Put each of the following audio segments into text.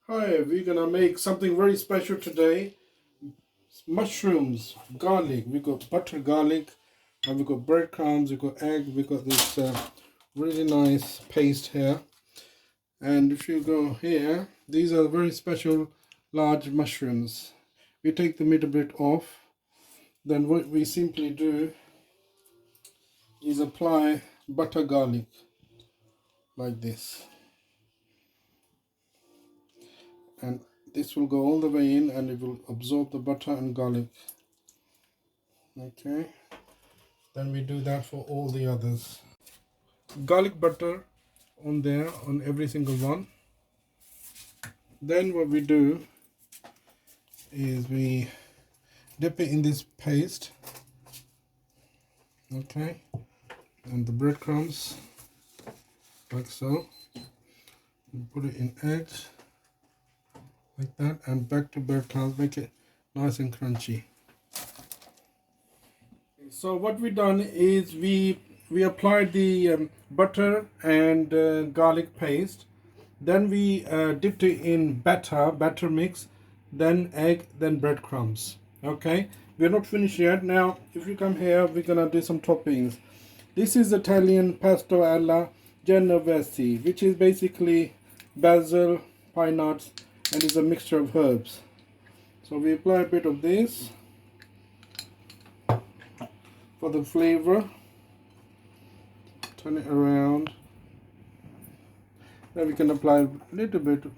Hi, we're gonna make something very special today. Mushrooms, garlic. We got butter garlic, and we got breadcrumbs. We got egg. We got this really nice paste here. And if you go here, these are very special large mushrooms. We take the middle bit off. Then what we simply do is apply butter garlic like this, and this will go all the way in, and it will absorb the butter and garlic. Okay, then we do that for all the others. Garlic butter on there on every single one. Then what we do is we dip it in this paste. Okay, and the breadcrumbs like so. And put it in eggs like that, and back to breadcrumbs. Make it nice and crunchy. So what we done is we applied the butter and garlic paste. Then we dipped it in batter mix, then egg, then breadcrumbs. Okay, we're not finished yet. Now, if you come here, we're gonna do some toppings. This is Italian pesto alla genovese, which is basically basil, pine nuts, and is a mixture of herbs. So we apply a bit of this for the flavor. Turn it around. Then we can apply a little bit of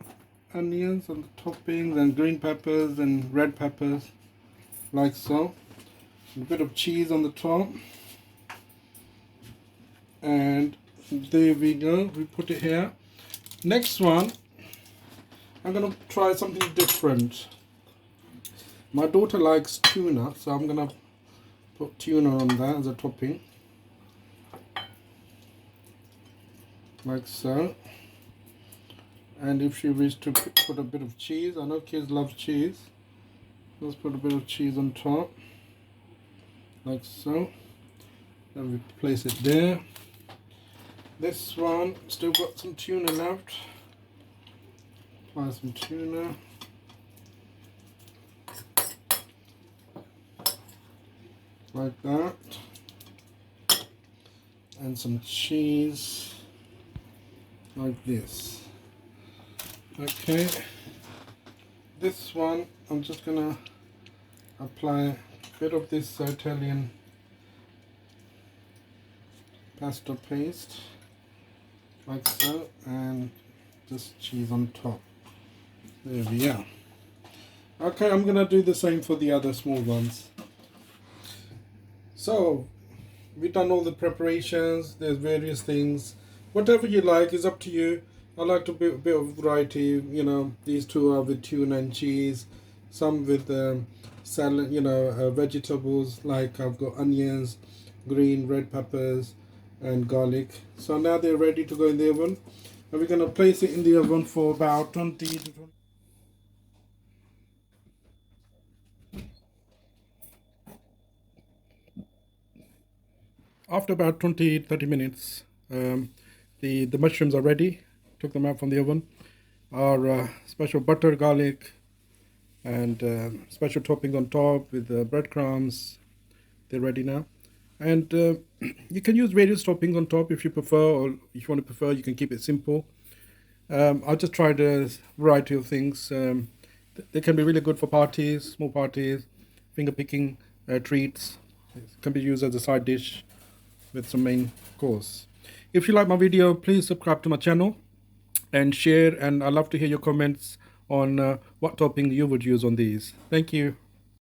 onions on the toppings, and green peppers and red peppers, like so. A bit of cheese on the top. And there we go, we put it here. Next one, I'm gonna try something different. My daughter likes tuna, so I'm gonna put tuna on that as a topping, like so. And if she wishes to put a bit of cheese, I know kids love cheese, let's put a bit of cheese on top, like so. Then we place it there. This one still got some tuna left. Apply some tuna. Like that. And some cheese. Like this. Okay. This one, I'm just gonna apply a bit of this Italian pasta paste, like so, and just cheese on top. There we are. Okay, I'm gonna do the same for the other small ones. So we've done all the preparations. There's various things, whatever you like is up to you. I like to be a bit of variety. You know, these two are with tuna and cheese, some with salad, vegetables, like I've got onions, green, red peppers, and garlic. So now they're ready to go in the oven, and we're going to place it in the oven for about 20 to 20. After about 20-30 minutes, the mushrooms are ready. Took them out from the oven. Our special butter, garlic, and special toppings on top with breadcrumbs. They're ready now. And you can use various toppings on top if you prefer, or if you want to prefer, you can keep it simple. I just tried a variety of things. They can be really good for parties, small parties, finger picking treats. It can be used as a side dish with some main course. If you like my video, please subscribe to my channel and share, and I'd love to hear your comments on what topping you would use on these. Thank you.